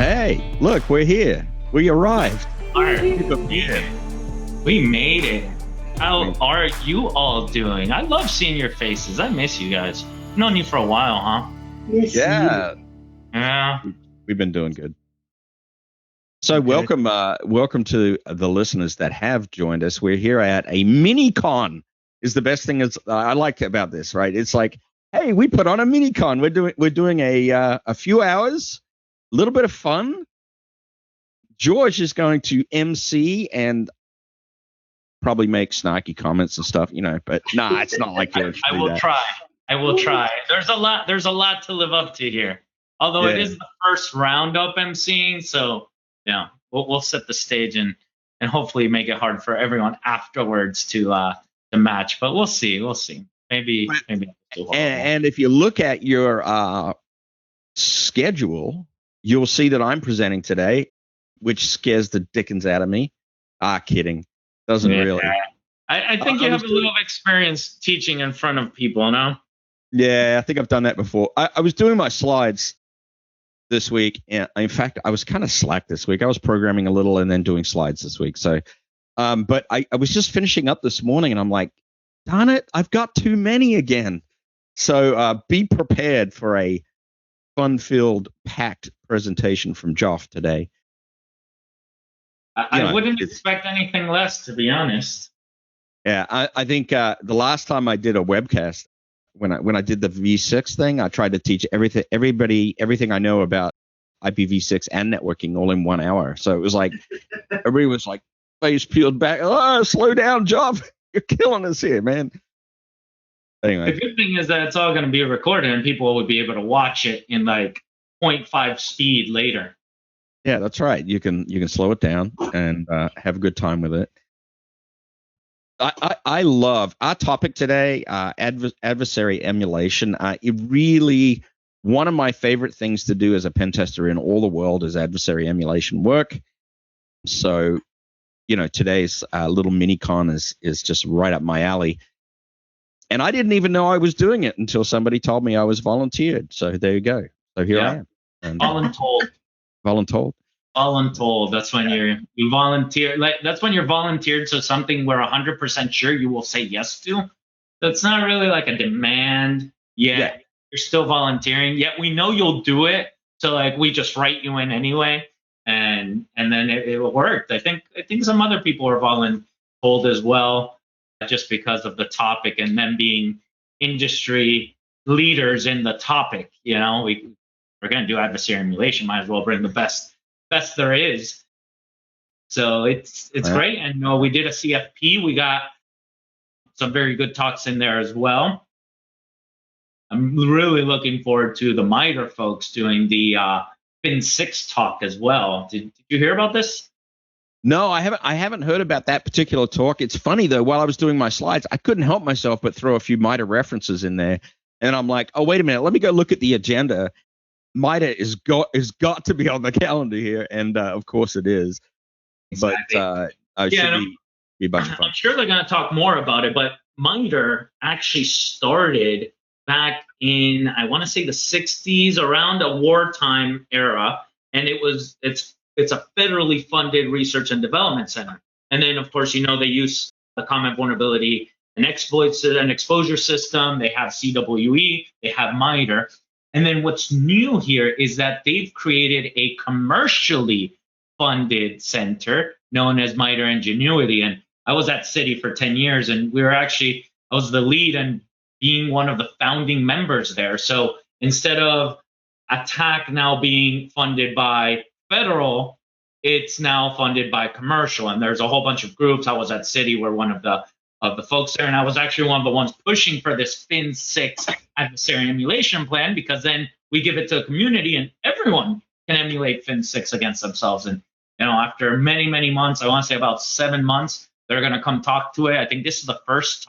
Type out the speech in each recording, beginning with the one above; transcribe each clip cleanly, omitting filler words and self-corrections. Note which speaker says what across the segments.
Speaker 1: Hey, look, we're here. We arrived.
Speaker 2: We made it. How are you all doing? I love seeing your faces. I miss you guys. Known you for a while, huh?
Speaker 1: Yeah.
Speaker 2: Yeah.
Speaker 1: We've been doing good. So welcome to the listeners that have joined us. We're here at a mini con. Is the best thing I like about this, right? It's like, hey, we put on a mini con. We're doing a few hours, a little bit of fun. George is going to MC and probably make snarky comments and stuff, but nah, it's not like George.
Speaker 2: I will try. There's a lot to live up to here. Although it is the first Roundup MCing, so yeah, we'll set the stage and hopefully make it hard for everyone afterwards to match. But we'll see. Maybe.
Speaker 1: And if you look at your schedule, you'll see that I'm presenting today, which scares the dickens out of me. Kidding. Doesn't really.
Speaker 2: I think you have a little experience teaching in front of people, no?
Speaker 1: Yeah, I think I've done that before. I was doing my slides this week. And in fact, I was kind of slack this week. I was programming a little and then doing slides this week. So, but I was just finishing up this morning and I'm like, darn it, I've got too many again. So be prepared for a fun-filled, packed presentation from Joff today.
Speaker 2: I wouldn't expect anything less, to be honest.
Speaker 1: Yeah, I think the last time I did a webcast, when I did the V6 thing, I tried to teach everything I know about IPv6 and networking all in 1 hour. So it was like everybody was like face peeled back. Oh, slow down, Joff. You're killing us here, man. Anyway,
Speaker 2: the good thing is that it's all going to be recorded and people would be able to watch it in like 0.5 speed later.
Speaker 1: Yeah, that's right. You can slow it down and have a good time with it. I love our topic today, adversary emulation. It really, one of my favorite things to do as a pen tester in all the world is adversary emulation work. So, today's little mini con is just right up my alley. And I didn't even know I was doing it until somebody told me I was volunteered. So there you go. So here I am. And, voluntold.
Speaker 2: That's when you volunteer. That's when you're volunteered to something we're 100% sure you will say yes to. That's not really like a demand yet. Yeah. You're still volunteering. Yet we know you'll do it. So like we just write you in anyway, and then it worked. I think some other people are voluntold as well, just because of the topic and them being industry leaders in the topic. We're gonna do adversary emulation. Might as well bring the best there is. So it's great. And we did a CFP. We got some very good talks in there as well. I'm really looking forward to the MITRE folks doing the Fin 6 talk as well. Did you hear about this?
Speaker 1: No, I haven't heard about that particular talk. It's funny though, while I was doing my slides, I couldn't help myself but throw a few MITRE references in there. And I'm like, oh, wait a minute, let me go look at the agenda. MITRE is got to be on the calendar here, and of course it is. Exactly. But should be a bunch of fun.
Speaker 2: I'm sure they're going to talk more about it, but MITRE actually started back in, I want to say, the 60s, around a wartime era, and it's a federally funded research and development center. And then, of course, they use the Common Vulnerability and Exploits and Exposure System. They have CWE. They have MITRE. And then what's new here is that they've created a commercially funded center known as MITRE Ingenuity. And I was at City for 10 years, and I was the lead and being one of the founding members there. So instead of Attack now being funded by federal, it's now funded by commercial. And there's a whole bunch of groups. I was at City, we're one of the folks there, and I was actually one of the ones pushing for this Fin 6 adversary emulation plan, because then we give it to the community and everyone can emulate Fin 6 against themselves. And after many, many months, I want to say about 7 months, they're going to come talk to it. I think this is the first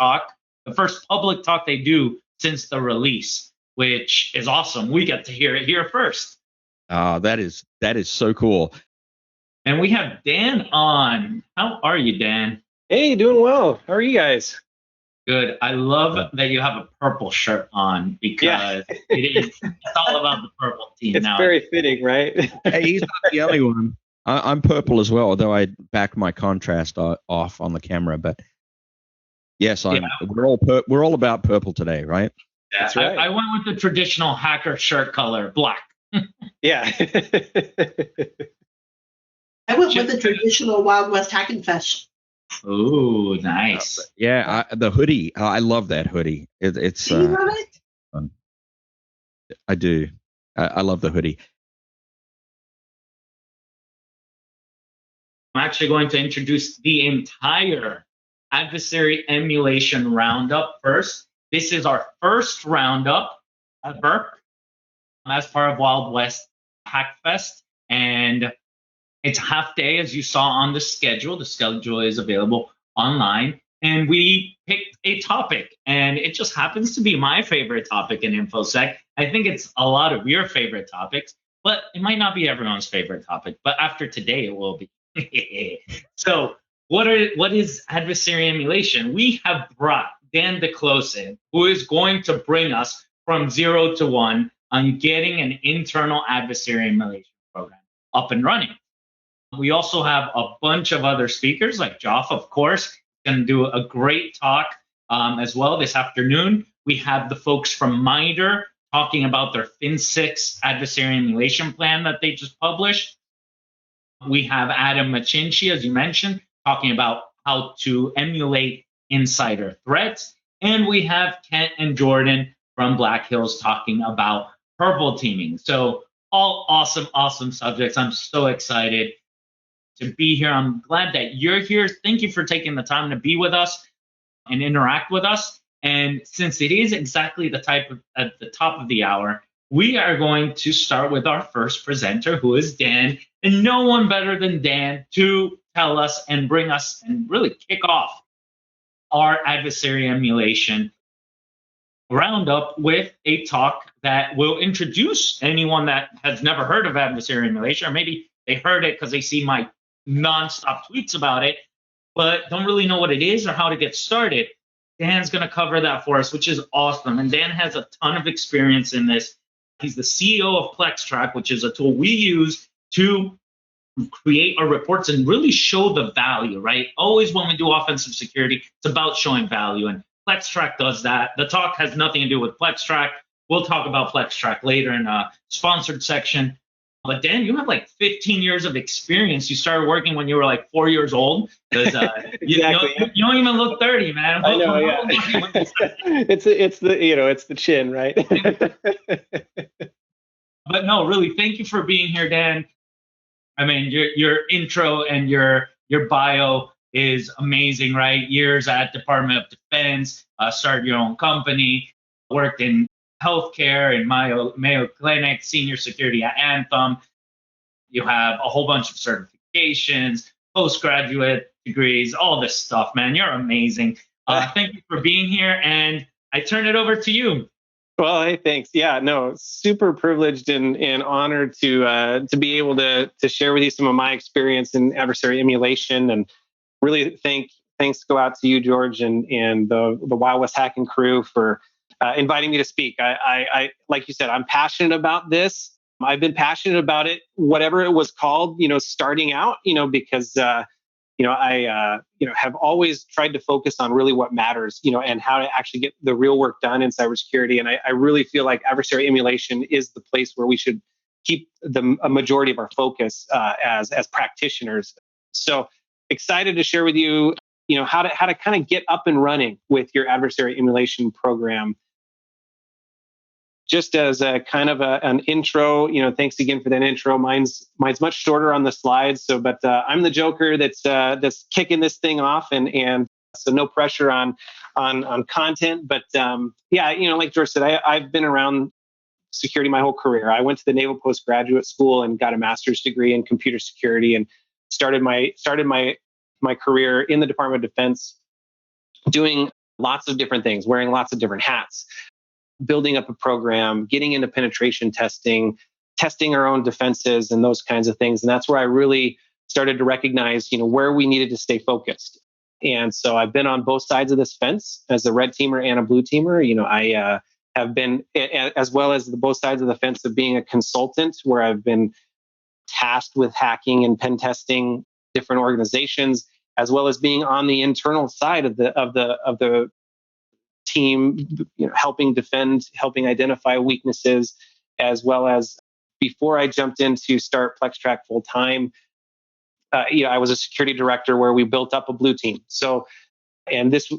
Speaker 2: public talk they do since the release, which is awesome. We get to hear it here first.
Speaker 1: That is so cool.
Speaker 2: And we have Dan on. How are you, Dan?
Speaker 3: Hey, doing well. How are you guys?
Speaker 2: Good. I love that you have a purple shirt on because it's all about the purple team
Speaker 3: it's
Speaker 2: now.
Speaker 3: Very fitting, right?
Speaker 1: Hey, he's not the only one. I'm purple as well, although I back my contrast off on the camera. But yes, we're all about purple today, right?
Speaker 3: That's right.
Speaker 2: I went with the traditional hacker shirt color, black.
Speaker 3: Yeah.
Speaker 4: I went with the traditional Wild West Hackin Fest.
Speaker 2: Oh, nice.
Speaker 1: The hoodie. I love that hoodie. It's.
Speaker 4: Do you love it?
Speaker 1: I do. I love the hoodie.
Speaker 2: I'm actually going to introduce the entire Adversary Emulation Roundup first. This is our first Roundup ever as part of Wild West Hackfest, and it's half day, as you saw on the schedule. The schedule is available online, and we picked a topic, and it just happens to be my favorite topic in InfoSec. I think it's a lot of your favorite topics, but it might not be everyone's favorite topic. But after today, it will be. So, what is adversary emulation? We have brought Dan DeCloss in, who is going to bring us from 0 to 1 on getting an internal adversary emulation program up and running. We also have a bunch of other speakers, like Joff, of course, going to do a great talk as well this afternoon. We have the folks from Banter talking about their Fin6 adversary emulation plan that they just published. We have Adam Machinchi, as you mentioned, talking about how to emulate insider threats. And we have Kent and Jordan from Black Hills talking about purple teaming. So all awesome subjects. I'm so excited to be here. I'm glad that you're here. Thank you for taking the time to be with us and interact with us. And since it is exactly the type of at the top of the hour, we are going to start with our first presenter, who is Dan, and no one better than Dan to tell us and bring us and really kick off our adversary emulation roundup with a talk that will introduce anyone that has never heard of adversary emulation, or maybe they heard it because they see my nonstop tweets about it, but don't really know what it is or how to get started. Dan's going to cover that for us, which is awesome. And Dan has a ton of experience in this. He's the CEO of PlexTrac, which is a tool we use to create our reports and really show the value, right? Always when we do offensive security, it's about showing value. And PlexTrac does that. The talk has nothing to do with PlexTrac. We'll talk about PlexTrac later in a sponsored section. But Dan, you have like 15 years of experience. You started working when you were like 4 years old.
Speaker 3: Exactly.
Speaker 2: you don't even look 30, man.
Speaker 3: I know, yeah. it's the chin, right?
Speaker 2: But no, really, thank you for being here, Dan. I mean, your intro and your bio is amazing, right? Years at Department of Defense, started your own company, worked in healthcare in Mayo Clinic, senior security at Anthem. You have a whole bunch of certifications, postgraduate degrees, all this stuff, man. You're amazing. Thank you for being here, and I turn it over to you.
Speaker 3: Well, hey, thanks. Yeah, no, super privileged and honored to be able to share with you some of my experience in adversary emulation, and really thanks go out to you, George, and the Wild West Hackin crew for inviting me to speak. I like you said, I'm passionate about this. I've been passionate about it, whatever it was called, starting out, because I have always tried to focus on really what matters, and how to actually get the real work done in cybersecurity. And I really feel like adversary emulation is the place where we should keep a majority of our focus as practitioners. So excited to share with you, how to kind of get up and running with your adversary emulation program. Just as a kind of an intro, thanks again for that intro. Mine's much shorter on the slides. So, but I'm the joker that's kicking this thing off, and so no pressure on content. But like George said, I've been around security my whole career. I went to the Naval Postgraduate School and got a master's degree in computer security, and started my career in the Department of Defense, doing lots of different things, wearing lots of different hats, building up a program, getting into penetration testing our own defenses and those kinds of things. And that's where I really started to recognize, where we needed to stay focused. And so I've been on both sides of this fence as a red teamer and a blue teamer. I have been, as well as the both sides of the fence of being a consultant, where I've been tasked with hacking and pen testing different organizations, as well as being on the internal side of the team, helping defend, helping identify weaknesses, as well as before I jumped in to start PlexTrac full time. I was a security director where we built up a blue team. So, and this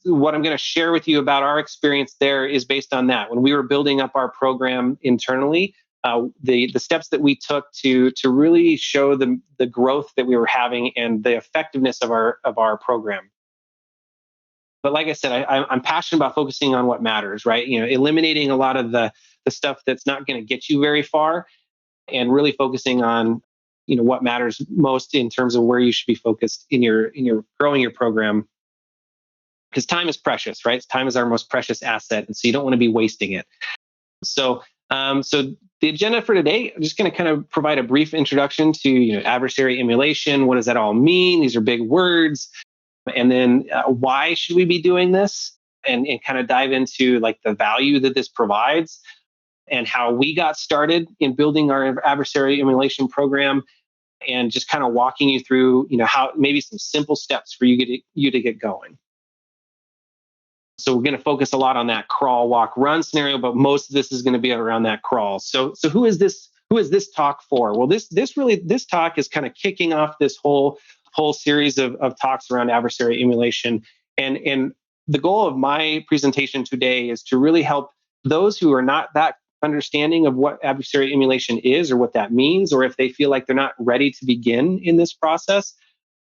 Speaker 3: what I'm going to share with you about our experience there is based on that. When we were building up our program internally, the steps that we took to really show the growth that we were having and the effectiveness of our program. But like I said, I'm passionate about focusing on what matters, right? Eliminating a lot of the stuff that's not going to get you very far, and really focusing on what matters most in terms of where you should be focused in your growing your program. Because time is precious, right? Time is our most precious asset, and so you don't want to be wasting it. So the agenda for today, I'm just going to kind of provide a brief introduction to adversary emulation. What does that all mean? These are big words. And then why should we be doing this? And kind of dive into like the value that this provides and how we got started in building our adversary emulation program, and just kind of walking you through how maybe some simple steps for you to get going. So we're going to focus a lot on that crawl, walk, run scenario, but most of this is going to be around that crawl. So who is this talk for? Well, this talk is kind of kicking off this whole series of talks around adversary emulation. And the goal of my presentation today is to really help those who are not that understanding of what adversary emulation is or what that means, or if they feel like they're not ready to begin in this process.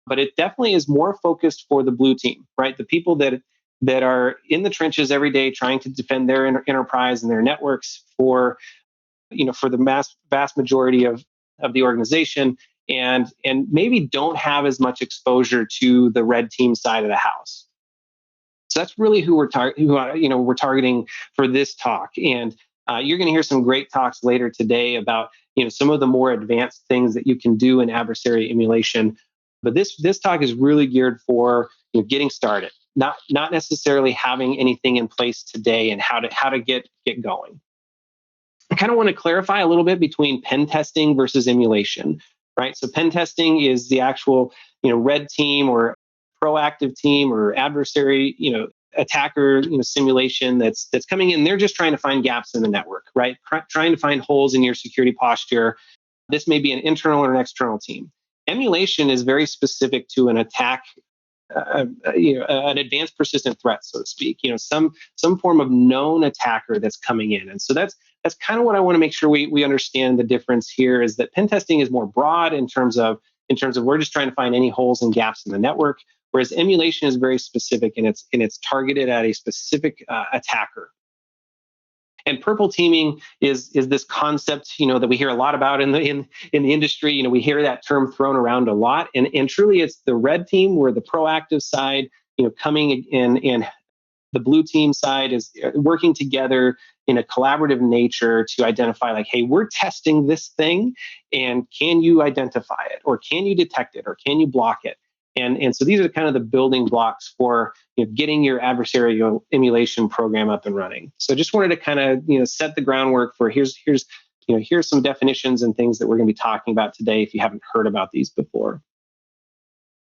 Speaker 3: But it definitely is more focused for the blue team, right? The people that are in the trenches every day trying to defend their enterprise and their networks for the vast majority of the organization, and maybe don't have as much exposure to the red team side of the house. So that's really who we're targeting for this talk. And you're going to hear some great talks later today about some of the more advanced things that you can do in adversary emulation. But this talk is really geared for getting started, not necessarily having anything in place today and how to get going. I kind of want to clarify a little bit between pen testing versus emulation, right? So pen testing is the actual red team or proactive team or adversary attacker simulation that's coming in. They're just trying to find gaps in the network, right? Trying to find holes in your security posture. This may be an internal or an external team. Emulation is very specific to an attack, an advanced persistent threat, so to speak. Some form of known attacker that's coming in, and so that's kind of what I want to make sure we understand. The difference here is that pen testing is more broad in terms of we're just trying to find any holes and gaps in the network, whereas emulation is very specific and it's targeted at a specific attacker. And purple teaming is this concept that we hear a lot about in the industry. We hear that term thrown around a lot, and truly it's the red team, where the proactive side coming in, and the blue team side is working together in a collaborative nature to identify, like, hey, we're testing this thing, and can you identify it, or can you detect it, or can you block it? And so these are kind of the building blocks for getting your adversarial emulation program up and running. So I just wanted to kind of set the groundwork for here's some definitions and things that we're going to be talking about today if you haven't heard about these before.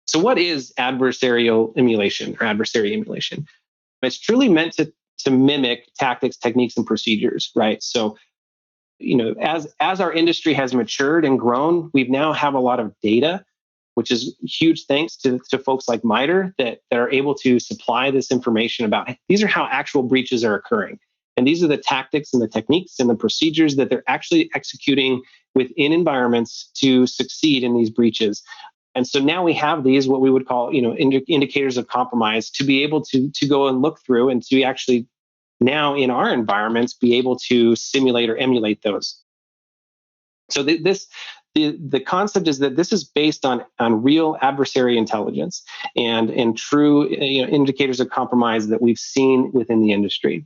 Speaker 3: So what is adversarial emulation or adversary emulation? It's truly meant to mimic tactics, techniques, and procedures, right? So as our industry has matured and grown, we now have a lot of data, which is huge thanks to folks like MITRE that are able to supply this information about these are how actual breaches are occurring. And these are the tactics and the techniques and the procedures that they're actually executing within environments to succeed in these breaches. And so now we have these, what we would call, indicators of compromise, to be able to go and look through and to actually now in our environments be able to simulate or emulate those. So the concept is that this is based on real adversary intelligence and true indicators of compromise that we've seen within the industry.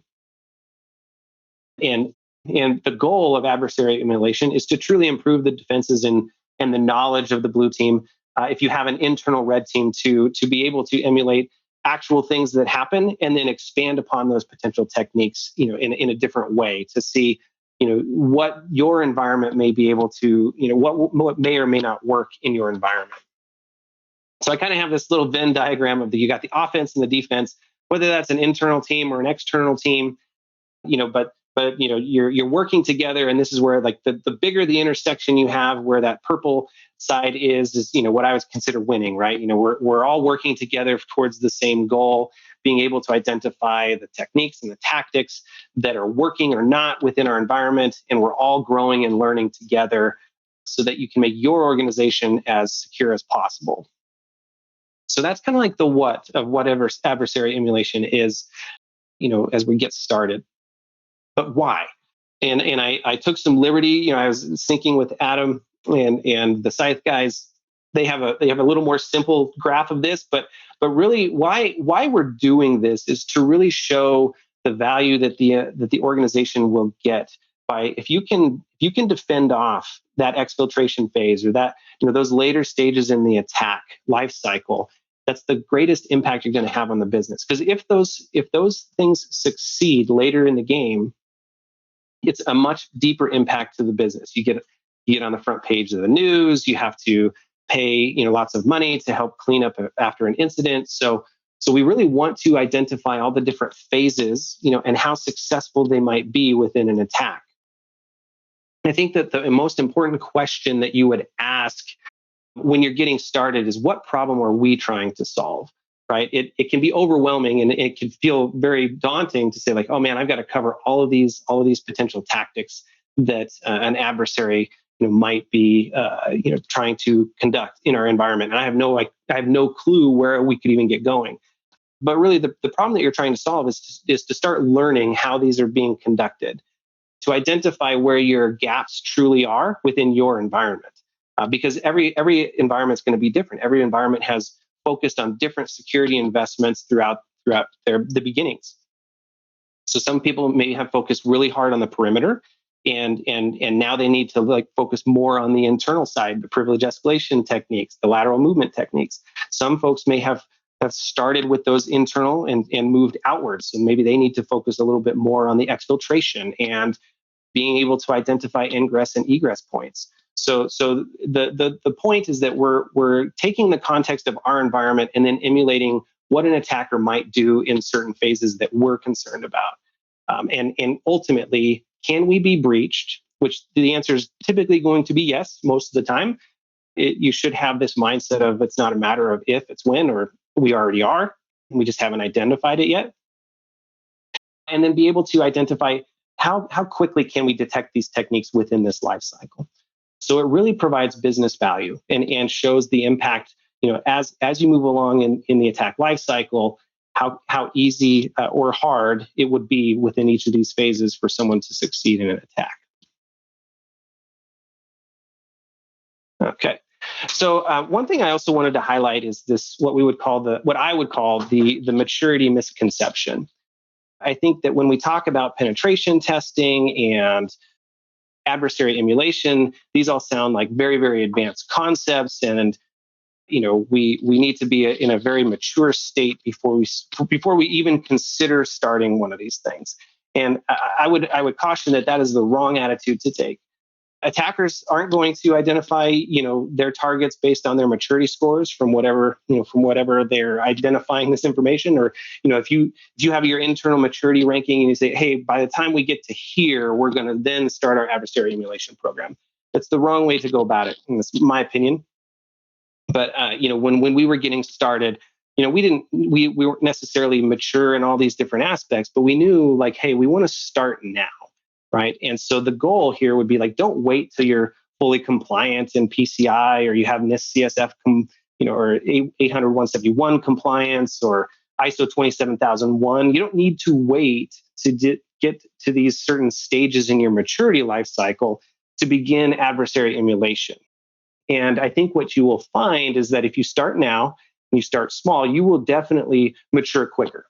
Speaker 3: And the goal of adversary emulation is to truly improve the defenses and the knowledge of the blue team if you have an internal red team to be able to emulate actual things that happen and then expand upon those potential techniques, in a different way to see, what your environment may be able to, what may or may not work in your environment. So I kind of have this little Venn diagram of you got the offense and the defense, whether that's an internal team or an external team, but you're working together, and this is where like the bigger the intersection you have, where that purple side is what I would consider winning, right? We're all working together towards the same goal, being able to identify the techniques and the tactics that are working or not within our environment, and we're all growing and learning together so that you can make your organization as secure as possible. So that's kind of like the what of whatever adversary emulation is, as we get started. But why? And I took some liberty. I was syncing with Adam and the Scythe guys. They have a little more simple graph of this, but really why we're doing this is to really show the value that the organization will get by if you can defend off that exfiltration phase or that those later stages in the attack life cycle. That's the greatest impact you're going to have on the business. Because if those things succeed later in the game, it's a much deeper impact to the business. You get on the front page of the news. You have to pay lots of money to help clean up after an incident. So we really want to identify all the different phases, and how successful they might be within an attack. I think that the most important question that you would ask when you're getting started is, what problem are we trying to solve? Right? It can be overwhelming, and it can feel very daunting to say like, oh man, I've got to cover all of these potential tactics that an adversary might be trying to conduct in our environment, and I have no clue where we could even get going. But really, the problem that you're trying to solve is to start learning how these are being conducted, to identify where your gaps truly are within your environment. Because every environment is going to be different. Every environment has focused on different security investments throughout the beginnings. So some people may have focused really hard on the perimeter, and now they need to focus more on the internal side, the privilege escalation techniques, the lateral movement techniques. Some folks may have started with those internal and moved outwards, so maybe they need to focus a little bit more on the exfiltration and being able to identify ingress and egress points. So the point is that we're taking the context of our environment and then emulating what an attacker might do in certain phases that we're concerned about. And ultimately, can we be breached? Which the answer is typically going to be yes, most of the time. You should have this mindset of it's not a matter of if, it's when, or we already are. We just haven't identified it yet. And then be able to identify how quickly can we detect these techniques within this life cycle. So it really provides business value and shows the impact, as you move along in the attack life cycle, how easy or hard it would be within each of these phases for someone to succeed in an attack. Okay. So one thing I also wanted to highlight is this, what I would call the maturity misconception. I think that when we talk about penetration testing and adversary emulation, these all sound like very, very advanced concepts, and we need to be in a very mature state before we even consider starting one of these things. And I would caution that is the wrong attitude to take. Attackers aren't going to identify their targets based on their maturity scores from whatever they're identifying this information. Or if you have your internal maturity ranking and you say, hey, by the time we get to here, we're going to then start our adversary emulation program. That's the wrong way to go about it, and that's my opinion. But when we were getting started, we weren't necessarily mature in all these different aspects, but we knew hey, we want to start now. Right. And so the goal here would be don't wait till you're fully compliant in PCI, or you have NIST CSF, or 800-171 compliance, or ISO 27001. You don't need to wait to get to these certain stages in your maturity life cycle to begin adversary emulation. And I think what you will find is that if you start now and you start small, you will definitely mature quicker.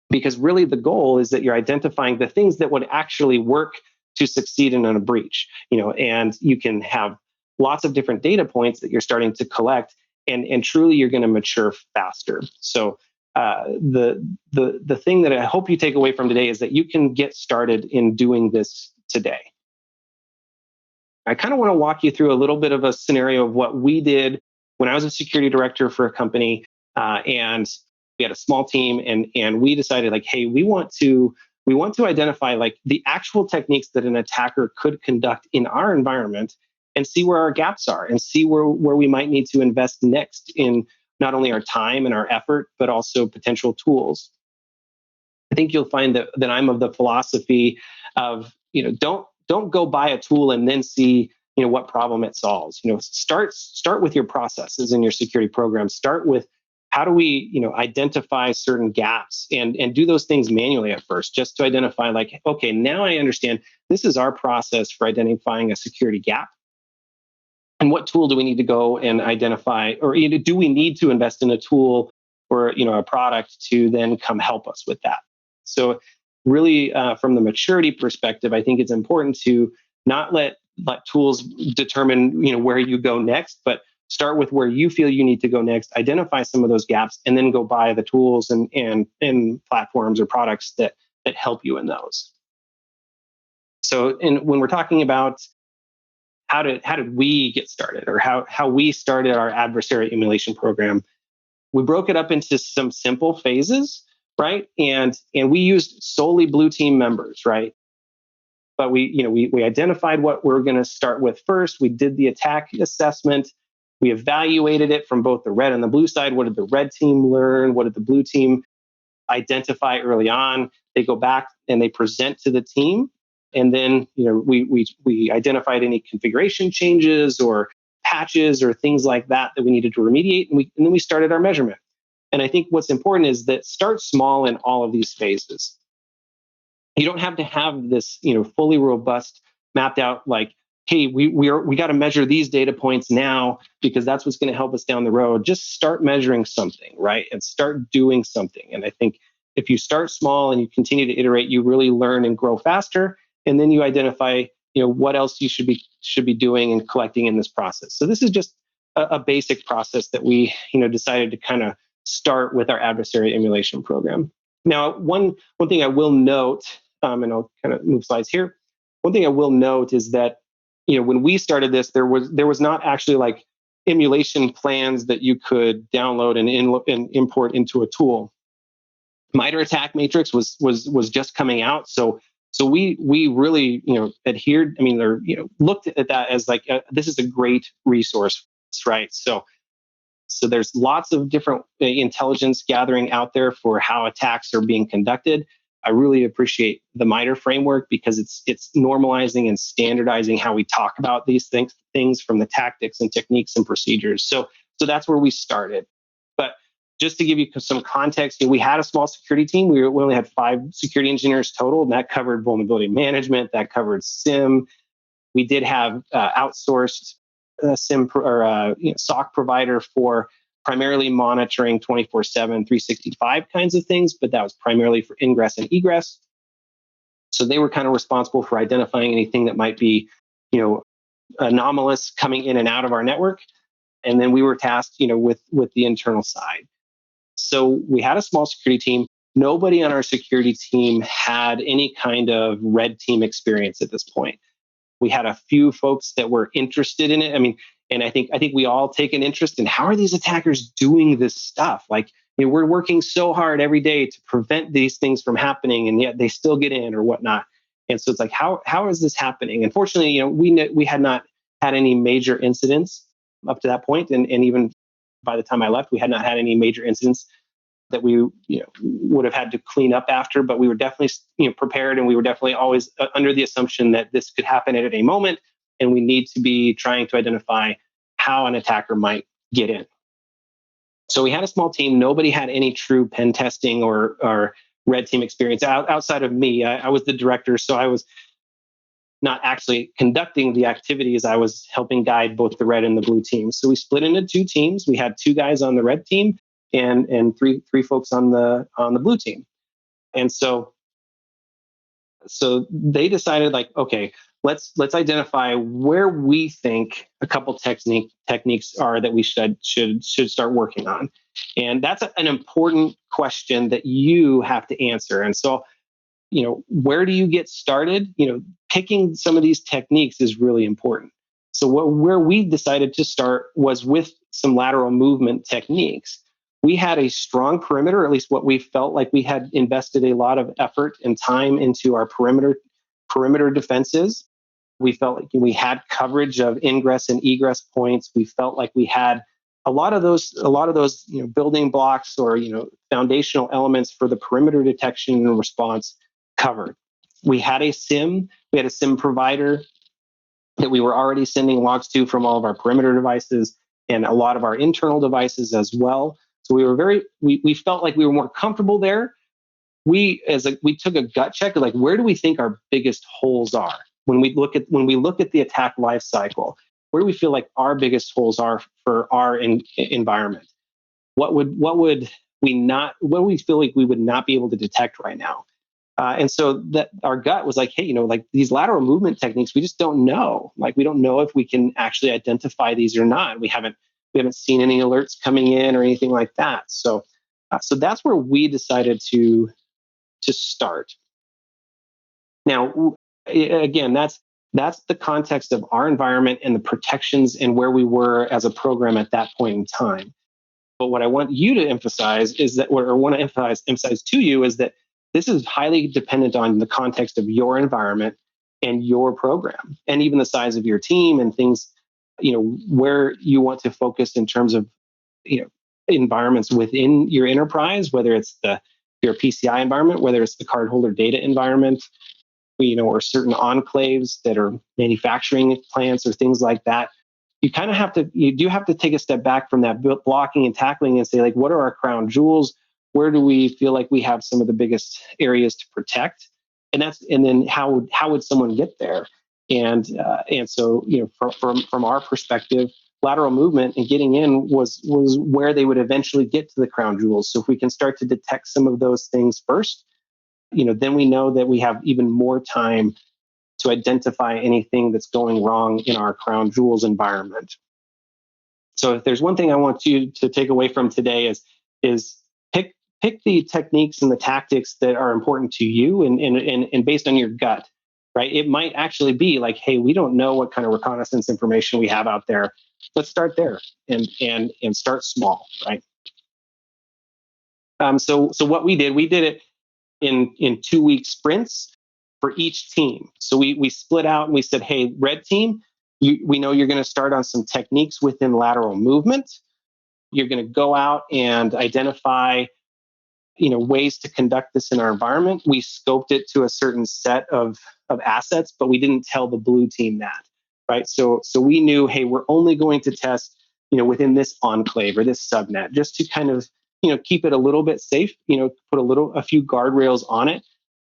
Speaker 3: Because really the goal is that you're identifying the things that would actually work to succeed in a breach, and you can have lots of different data points that you're starting to collect, and truly you're going to mature faster. So the thing that I hope you take away from today is that you can get started in doing this today. I kind of want to walk you through a little bit of a scenario of what we did when I was a security director for a company, and we had a small team, and we decided, like, hey, we want to identify like the actual techniques that an attacker could conduct in our environment, and see where our gaps are, and see where we might need to invest next in not only our time and our effort, but also potential tools. I think you'll find that I'm of the philosophy of, don't go buy a tool and then see, what problem it solves. Start with your processes in your security program. Start with, how do we, identify certain gaps, and do those things manually at first, just to identify, like, okay, now I understand this is our process for identifying a security gap. And what tool do we need to go and identify, or do we need to invest in a tool or a product to then come help us with that? So really, from the maturity perspective, I think it's important to not let tools determine where you go next, but start with where you feel you need to go next, identify some of those gaps, and then go buy the tools and platforms or products that help you in those. So, when we're talking about how did we get started, or how we started our adversary emulation program, we broke it up into some simple phases, right? And we used solely blue team members, right? But we identified what we're going to start with first. We did the attack assessment. We evaluated it from both the red and the blue side. What did the red team learn? What did the blue team identify early on? They go back and they present to the team. And then, we identified any configuration changes or patches or things like that we needed to remediate. And then we started our measurement. And I think what's important is that start small in all of these phases. You don't have to have this, fully robust, mapped out, like, hey, we got to measure these data points now because that's what's going to help us down the road. Just start measuring something, right? And start doing something. And I think if you start small and you continue to iterate, you really learn and grow faster. And then you identify, what else you should be doing and collecting in this process. So this is just a basic process that we, decided to kind of start with our adversary emulation program. Now, one thing I will note, and I'll kind of move slides here. One thing I will note is that, when we started this, there was not actually like emulation plans that you could download and import into a tool. MITRE ATT&CK matrix was just coming out, so we really adhered. I mean, looked at that as like this is a great resource, right? So there's lots of different intelligence gathering out there for how attacks are being conducted. I really appreciate the MITRE framework because it's normalizing and standardizing how we talk about these things from the tactics and techniques and procedures. So that's where we started. But just to give you some context, we had a small security team. We only had 5 security engineers total, and that covered vulnerability management, that covered SIM. We did have outsourced SIM or SOC provider for primarily monitoring 24/7, 365 kinds of things, but that was primarily for ingress and egress. So they were kind of responsible for identifying anything that might be, anomalous coming in and out of our network. And then we were tasked, with the internal side. So we had a small security team. Nobody on our security team had any kind of red team experience at this point. We had a few folks that were interested in it. I mean, and I think we all take an interest in how are these attackers doing this stuff? Like, we're working so hard every day to prevent these things from happening, and yet they still get in or whatnot. And so it's like, how is this happening? Unfortunately, we had not had any major incidents up to that point, and even by the time I left, we had not had any major incidents that we would have had to clean up after. But we were definitely prepared, and we were definitely always under the assumption that this could happen at any moment, and we need to be trying to identify how an attacker might get in. So we had a small team. Nobody had any true pen testing or red team experience outside of me. I was the director, so I was not actually conducting the activities. I was helping guide both the red and the blue teams. So we split into 2 teams. We had 2 guys on the red team and three folks on the blue team. And so So they decided, like, okay, let's identify where we think a couple techniques are that we should start working on. And that's an important question that you have to answer. And so, where do you get started? Picking some of these techniques is really important. So where we decided to start was with some lateral movement techniques. We had a strong perimeter, or at least what we felt like we had invested a lot of effort and time into our perimeter defenses. We felt like we had coverage of ingress and egress points. We felt like we had a lot of those building blocks or foundational elements for the perimeter detection and response covered. We had a SIM provider that we were already sending logs to from all of our perimeter devices and a lot of our internal devices as well. So we felt like we were more comfortable there. We took a gut check of, like, where do we think our biggest holes are when we look at the attack life cycle? Where do we feel like our biggest holes are for our environment? What do we feel like we would not be able to detect right now? And so that our gut was like, hey, like these lateral movement techniques, we just don't know. Like, we don't know if we can actually identify these or not. We haven't seen any alerts coming in or anything like that. So that's where we decided to start. Now, again, that's the context of our environment and the protections and where we were as a program at that point in time. But what I want you to emphasize is that, or want to emphasize to you, is that this is highly dependent on the context of your environment and your program, and even the size of your team and things, where you want to focus in terms of, environments within your enterprise, whether it's your PCI environment, whether it's the cardholder data environment, or certain enclaves that are manufacturing plants or things like that. You do have to take a step back from that blocking and tackling and say, like, what are our crown jewels? Where do we feel like we have some of the biggest areas to protect? And then how would someone get there? And so, from our perspective, lateral movement and getting in was where they would eventually get to the crown jewels. So if we can start to detect some of those things first, then we know that we have even more time to identify anything that's going wrong in our crown jewels environment. So if there's one thing I want you to take away from today is pick the techniques and the tactics that are important to you and based on your gut, right? It might actually be like, hey, we don't know what kind of reconnaissance information we have out there. Let's start there and start small, right? So what we did it in 2-week sprints for each team. So we split out and we said, hey, red team, we know you're going to start on some techniques within lateral movement. You're going to go out and identify, ways to conduct this in our environment. We scoped it to a certain set of assets, but we didn't tell the blue team that, right? So we knew, hey, we're only going to test, within this enclave or this subnet, just to kind of, keep it a little bit safe, put a few guardrails on it.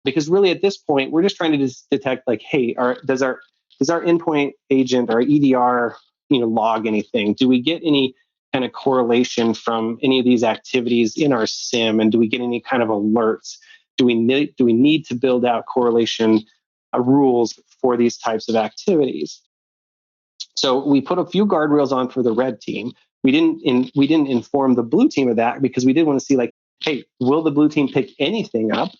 Speaker 3: Because really at this point, we're just trying to detect, like, hey, does our endpoint agent or EDR, log anything? Do we get any kind of correlation from any of these activities in our SIM? And do we get any kind of alerts? Do we need to build out correlation rules for these types of activities? So we put a few guardrails on for the red team. We didn't inform the blue team of that because we did want to see, like, hey, will the blue team pick anything up?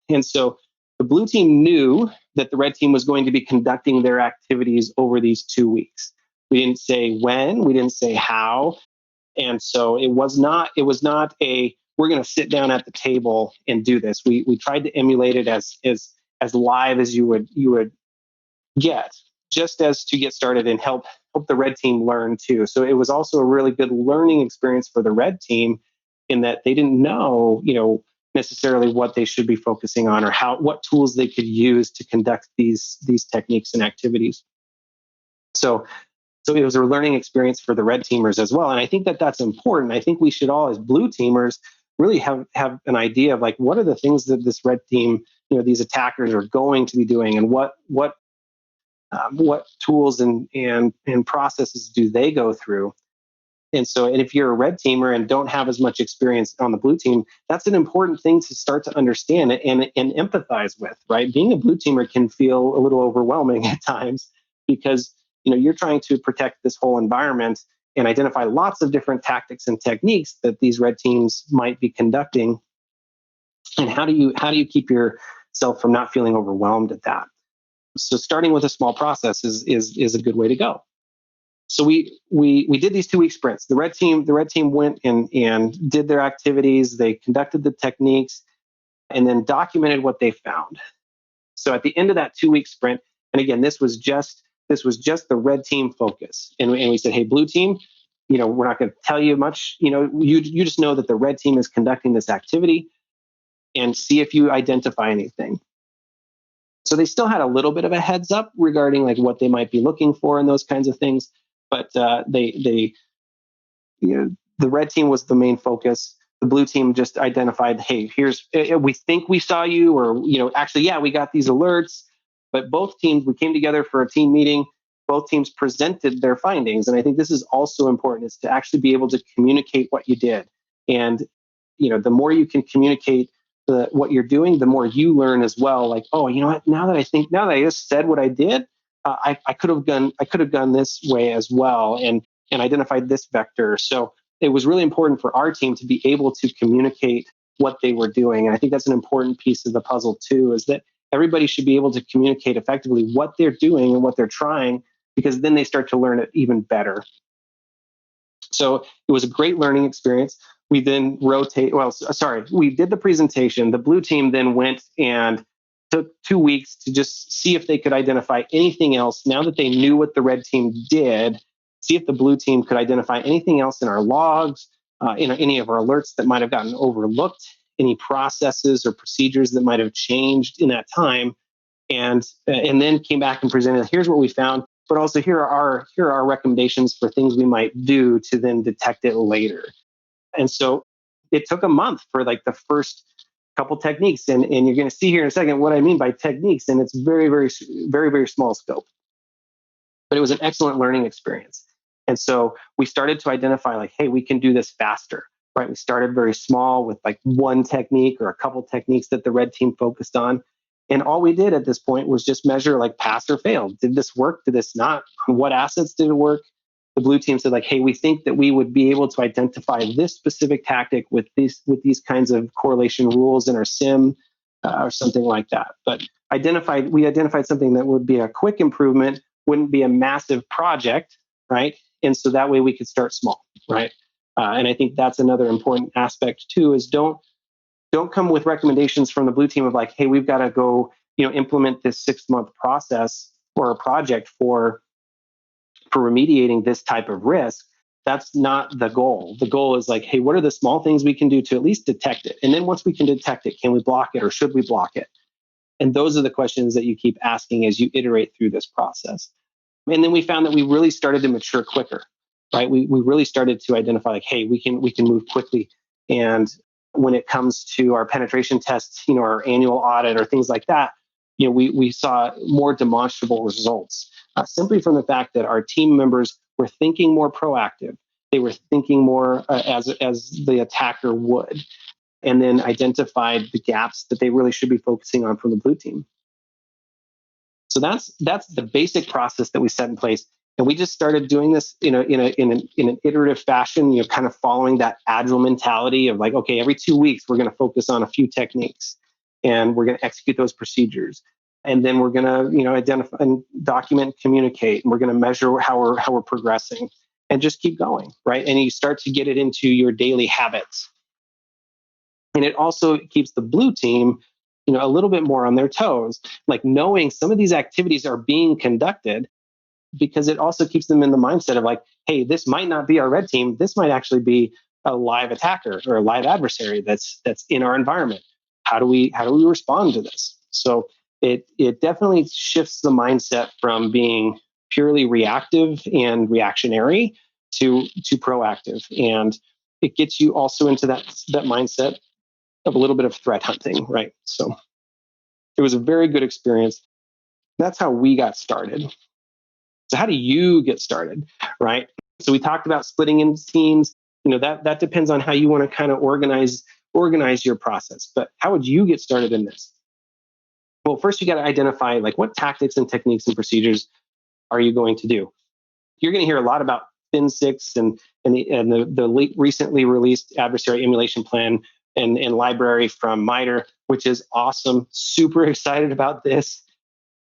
Speaker 3: And so the blue team knew that the red team was going to be conducting their activities over these 2 weeks. We didn't say when, we didn't say how. And so it was not a, we're going to sit down at the table and do this. We tried to emulate it as live as you would get, just as to get started and help the red team learn too. So it was also a really good learning experience for the red team in that they didn't know, necessarily what they should be focusing on or what tools they could use to conduct these techniques and activities. So it was a learning experience for the red teamers as well. And I think that that's important. I think we should all, as blue teamers, really have an idea of, like, what are the things that this red team, these attackers are going to be doing, and what tools and processes do they go through? And if you're a red teamer and don't have as much experience on the blue team, that's an important thing to start to understand and empathize with, right? Being a blue teamer can feel a little overwhelming at times because you're trying to protect this whole environment and identify lots of different tactics and techniques that these red teams might be conducting. And how do you keep yourself from not feeling overwhelmed at that? So starting with a small process is a good way to go. So we did these 2-week sprints. The red team went and did their activities. They conducted the techniques and then documented what they found. So at the end of that 2-week sprint, and again, this was just the red team focus. And we said, hey, blue team, we're not going to tell you much. You just know that the red team is conducting this activity and see if you identify anything. So they still had a little bit of a heads up regarding like what they might be looking for and those kinds of things. But the red team was the main focus. The blue team just identified, hey, we think we saw you, or actually, yeah, we got these alerts. But both teams, we came together for a team meeting. Both teams presented their findings, and I think this is also important: is to actually be able to communicate what you did. And the more you can communicate what you're doing, the more you learn as well. Like, oh, you know what? Now that I just said what I did, I could have gone this way as well, and identified this vector. So it was really important for our team to be able to communicate what they were doing. And I think that's an important piece of the puzzle too, is that everybody should be able to communicate effectively what they're doing and what they're trying, because then they start to learn it even better. So it was a great learning experience. We then we did the presentation. The blue team then went and took 2 weeks to just see if they could identify anything else. Now that they knew what the red team did, see if the blue team could identify anything else in our logs, in any of our alerts that might have gotten overlooked, any processes or procedures that might have changed in that time, and then came back and presented, here's what we found, but also here are our recommendations for things we might do to then detect it later. And so it took a month for like the first couple techniques. And you're going to see here in a second what I mean by techniques. And it's very, very, very, very small scope. But it was an excellent learning experience. And so we started to identify like, hey, we can do this faster, right? We started very small with like one technique or a couple techniques that the red team focused on. And all we did at this point was just measure like pass or fail. Did this work? Did this not? On what assets did it work? The blue team said like, hey, we think that we would be able to identify this specific tactic with these kinds of correlation rules in our sim, or something like that. But we identified something that would be a quick improvement, wouldn't be a massive project, right? And so that way we could start small, right? And I think that's another important aspect too, is don't come with recommendations from the blue team of like, hey, we've got to go, implement this 6-month process or a project for remediating this type of risk. That's not the goal. The goal is like, hey, what are the small things we can do to at least detect it? And then once we can detect it, can we block it or should we block it? And those are the questions that you keep asking as you iterate through this process. And then we found that we really started to mature quicker, right? We really started to identify like, hey, we can move quickly. And when it comes to our penetration tests, our annual audit or things like that, we saw more demonstrable results. Simply from the fact that our team members were thinking more proactive. They were thinking more as the attacker would, and then identified the gaps that they really should be focusing on from the blue team. So that's the basic process that we set in place, and we just started doing this in an iterative fashion. Kind of following that agile mentality of like, okay, every 2 weeks we're going to focus on a few techniques, and we're going to execute those procedures. And then we're going to, identify and document, communicate, and we're going to measure how we're progressing, and just keep going, right? And you start to get it into your daily habits, and it also keeps the blue team, a little bit more on their toes, like knowing some of these activities are being conducted, because it also keeps them in the mindset of like, hey, this might not be our red team. This might actually be a live attacker or a live adversary that's in our environment. How do we respond to this? So it definitely shifts the mindset from being purely reactive and reactionary to proactive, and it gets you also into that mindset of a little bit of threat hunting, right? So it was a very good experience. That's how we got started. So how do you get started, right? So we talked about splitting into teams. That depends on how you want to kind of organize your process. But how would you get started in this? Well, first you got to identify like what tactics and techniques and procedures are you going to do. You're going to hear a lot about Fin6 and the recently released adversary emulation plan and library from MITRE, which is awesome. Super excited about this,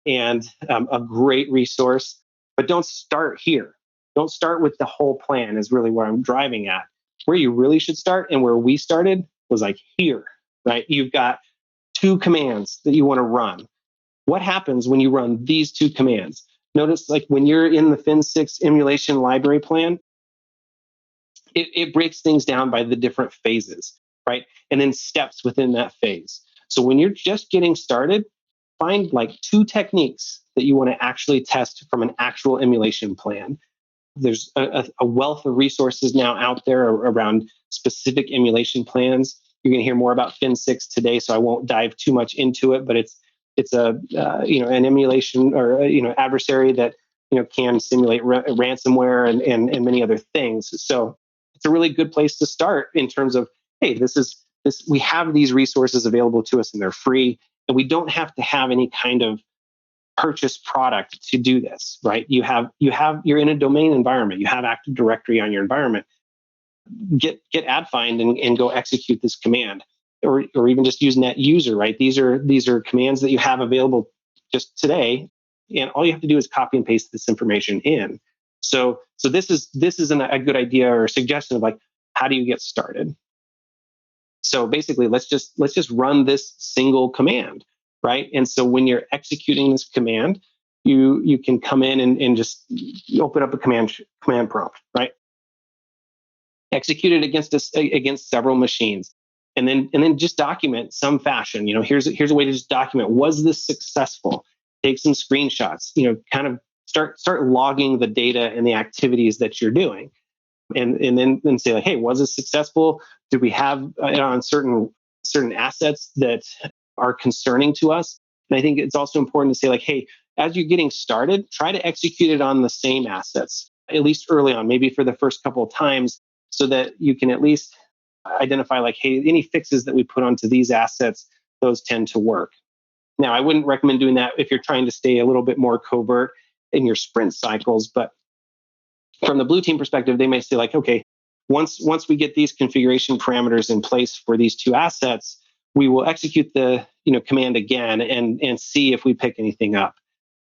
Speaker 3: and a great resource. But don't start here. Don't start with the whole plan is really where I'm driving at. Where you really should start and where we started was like here, right? You've got 2 commands that you want to run. What happens when you run these 2 commands? Notice like when you're in the Fin6 emulation library plan, it breaks things down by the different phases, right? And then steps within that phase. So when you're just getting started, find like 2 techniques that you want to actually test from an actual emulation plan. There's a wealth of resources now out there around specific emulation plans. You're going to hear more about Fin6 today, so I won't dive too much into it. But it's an emulation or adversary that can simulate ransomware and many other things. So it's a really good place to start in terms of, hey, we have these resources available to us and they're free, and we don't have to have any kind of purchase product to do this, right? You're in a domain environment. You have Active Directory on your environment. Get adfind and go execute this command, or even just use net user, right? These are commands that you have available just today, and all you have to do is copy and paste this information in. So this isn't a good idea or a suggestion of like, how do you get started? So basically, let's just run this single command, right? And so when you're executing this command, you can come in and just open up a command prompt, right? Execute it against several machines, and then just document some fashion. Here's a way to just document: was this successful? Take some screenshots. Kind of start logging the data and the activities that you're doing, and then say like, hey, was this successful? Did we have it on certain assets that are concerning to us? And I think it's also important to say like, hey, as you're getting started, try to execute it on the same assets, at least early on, maybe for the first couple of times, so that you can at least identify like, hey, any fixes that we put onto these assets, those tend to work. Now, I wouldn't recommend doing that if you're trying to stay a little bit more covert in your sprint cycles, but from the blue team perspective, they may say like, okay, once we get these configuration parameters in place for these 2 assets, we will execute the command again and see if we pick anything up.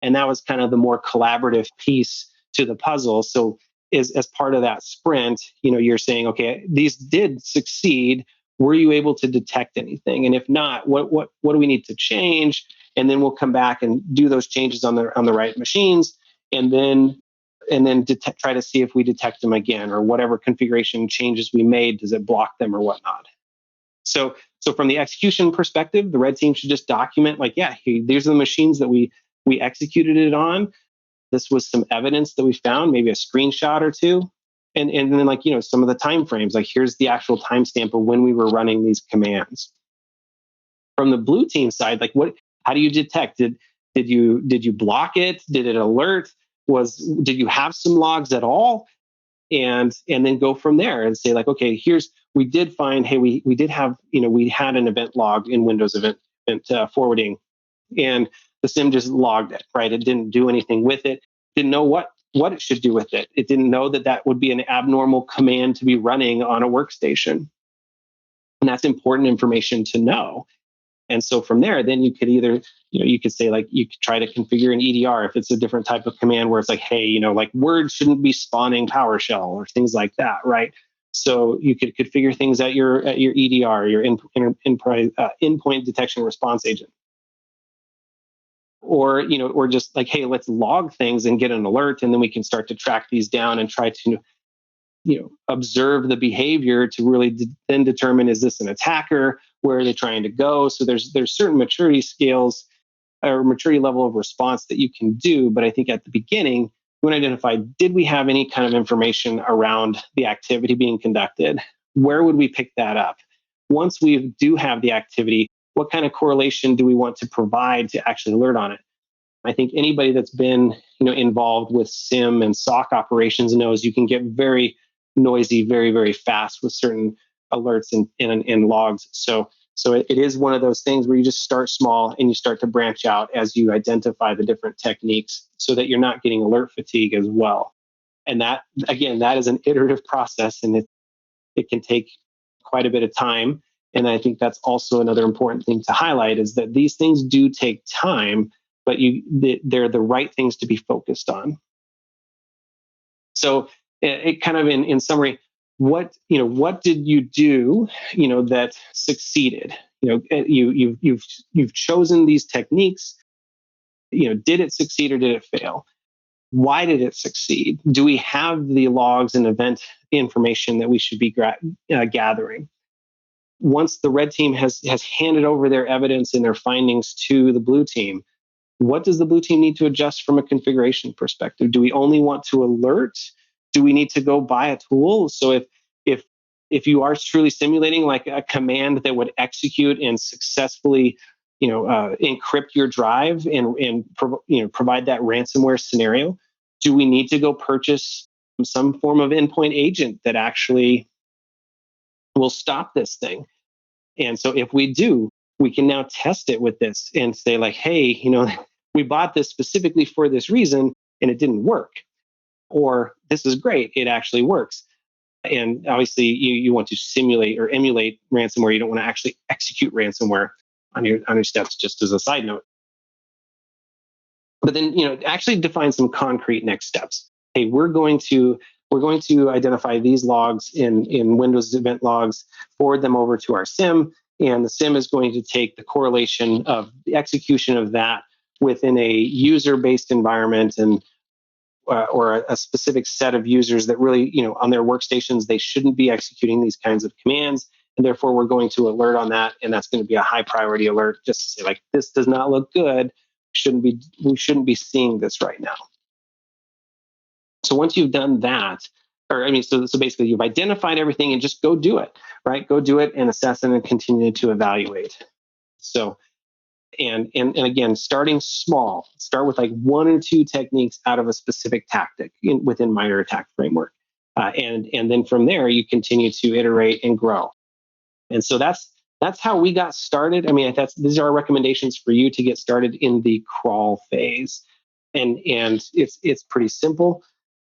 Speaker 3: And that was kind of the more collaborative piece to the puzzle. So as part of that sprint, you're saying, okay, these did succeed. Were you able to detect anything? And if not, what do we need to change? And then we'll come back and do those changes on the right machines, and then try to see if we detect them again, or whatever configuration changes we made, does it block them or whatnot. So from the execution perspective, the red team should just document like, yeah, these are the machines that we executed it on. This was some evidence that we found, maybe a screenshot or 2. And then like, some of the time frames, like here's the actual timestamp of when we were running these commands. From the blue team side, like how do you detect? Did you block it? Did it alert? Did you have some logs at all? And then go from there and say like, okay, we did find, hey, we did have, we had an event log in Windows event forwarding, and the SIM just logged it, right? It didn't do anything with it. Didn't know what it should do with it. It didn't know that would be an abnormal command to be running on a workstation. And that's important information to know. And so from there, then you could either, you could say like, you could try to configure an EDR if it's a different type of command where it's like, hey, like Word shouldn't be spawning PowerShell or things like that, right? So you could configure things at your EDR, your endpoint detection response agent. Or, or just like, hey, let's log things and get an alert, and then we can start to track these down and try to, observe the behavior to really then determine, is this an attacker? Where are they trying to go? So there's certain maturity scales or maturity level of response that you can do. But I think at the beginning, you want to identify, did we have any kind of information around the activity being conducted? Where would we pick that up? Once we do have the activity, what kind of correlation do we want to provide to actually alert on it? I think anybody that's been, involved with SIM and SOC operations knows you can get very noisy very, very fast with certain alerts and logs. So it is one of those things where you just start small and you start to branch out as you identify the different techniques so that you're not getting alert fatigue as well. And that, again, that is an iterative process, and it can take quite a bit of time. And I think that's also another important thing to highlight, is that these things do take time, but they're the right things to be focused on. So it kind of in summary, what did you do, that succeeded? You've chosen these techniques. Did it succeed or did it fail? Why did it succeed? Do we have the logs and event information that we should be gathering? Once the red team has handed over their evidence and their findings to the blue team, what does the blue team need to adjust from a configuration perspective? Do we only want to alert? Do we need to go buy a tool? So if you are truly simulating like a command that would execute and successfully, encrypt your drive and provide that ransomware scenario, do we need to go purchase some form of endpoint agent that actually will stop this thing? And so if we do, we can now test it with this and say like, hey, we bought this specifically for this reason and it didn't work. Or this is great, it actually works. And obviously you want to simulate or emulate ransomware. You don't want to actually execute ransomware on your steps, just as a side note. But then, actually define some concrete next steps. Hey, we're going to identify these logs in Windows event logs, forward them over to our SIM, and the SIM is going to take the correlation of the execution of that within a user-based environment and or a specific set of users that really, on their workstations, they shouldn't be executing these kinds of commands. And therefore, we're going to alert on that. And that's going to be a high priority alert, just to say, like, this does not look good. We shouldn't be seeing this right now. So once you've done that, so basically you've identified everything and just go do it, right? Go do it and assess it and continue to evaluate. So, and again, starting small, start with like one or two techniques out of a specific tactic within MITRE ATT&CK framework. And then from there, you continue to iterate and grow. And so that's how we got started. I mean, these are our recommendations for you to get started in the crawl phase. And it's pretty simple.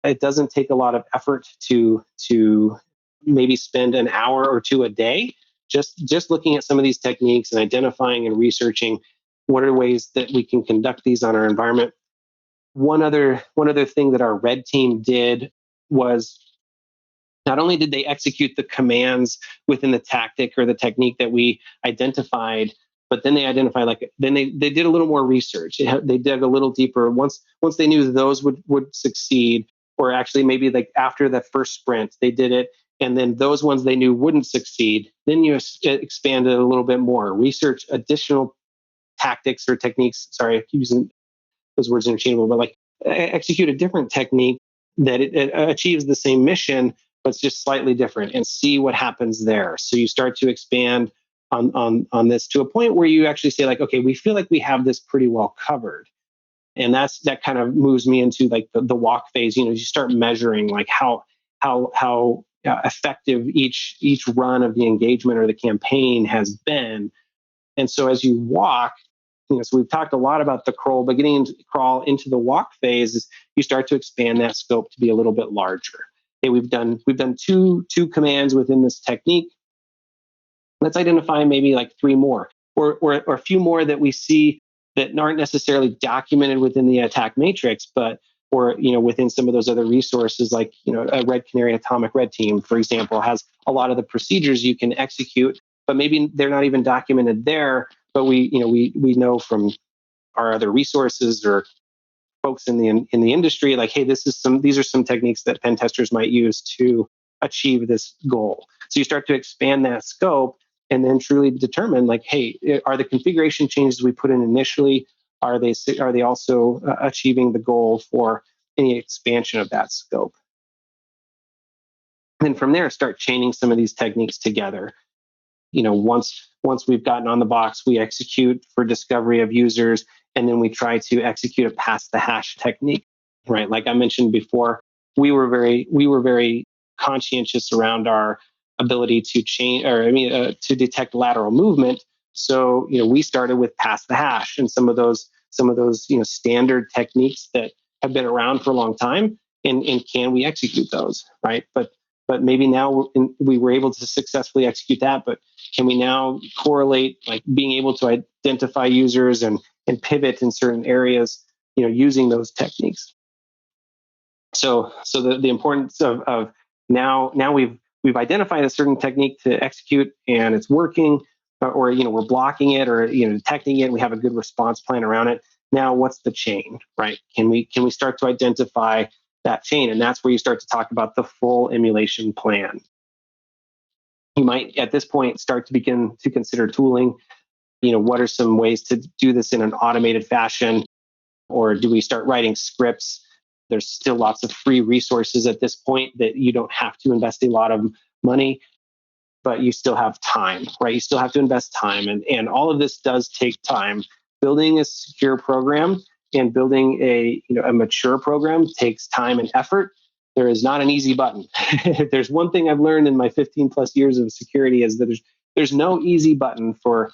Speaker 3: It doesn't take a lot of effort to maybe spend an hour or two a day just looking at some of these techniques and identifying and researching what are ways that we can conduct these on our environment. One other thing that our red team did was not only did they execute the commands within the tactic or the technique that we identified, but then they identified they did a little more research. They dug a little deeper. Once they knew those would succeed, or actually maybe like after the first sprint, they did it. And then those ones they knew wouldn't succeed, then you expanded a little bit more. Research additional tactics or techniques. Sorry, I keep using those words interchangeable, but like execute a different technique that it achieves the same mission, but it's just slightly different, and see what happens there. So you start to expand on this to a point where you actually say like, okay, we feel like we have this pretty well covered. And that kind of moves me into like the walk phase. You start measuring like how effective each run of the engagement or the campaign has been. And so as you walk, so we've talked a lot about the crawl, but crawl into the walk phase, you start to expand that scope to be a little bit larger. Okay, we've done two commands within this technique. Let's identify maybe like three more, or a few more that we see that aren't necessarily documented within the attack matrix, but within some of those other resources, like a Red Canary Atomic Red Team, for example, has a lot of the procedures you can execute, but maybe they're not even documented there. But we know from our other resources or folks in the industry, like, hey, these are some techniques that pen testers might use to achieve this goal. So you start to expand that scope, and then truly determine, like, hey, are the configuration changes we put in initially, are they also achieving the goal for any expansion of that scope? And from there, start chaining some of these techniques together. Once we've gotten on the box, we execute for discovery of users, and then we try to execute a pass the hash technique, right? Like I mentioned before, we were very conscientious around our ability to change, to detect lateral movement. So, we started with pass the hash and some of those, standard techniques that have been around for a long time. And can we execute those, right? But maybe now we were able to successfully execute that, but can we now correlate, like being able to identify users and pivot in certain areas, using those techniques? So the importance of now we've identified a certain technique to execute and it's working, or we're blocking it, or detecting it, and we have a good response plan around it. Now what's the chain, right? Can we start to identify that chain? And that's where you start to talk about the full emulation plan. You might at this point start to begin to consider tooling. What are some ways to do this in an automated fashion? Or do we start writing scripts? There's still lots of free resources at this point that you don't have to invest a lot of money, but you still have time, right? You still have to invest time. And all of this does take time. Building a secure program and building a mature program takes time and effort. There is not an easy button. If there's one thing I've learned in my 15 plus years of security, is that there's no easy button for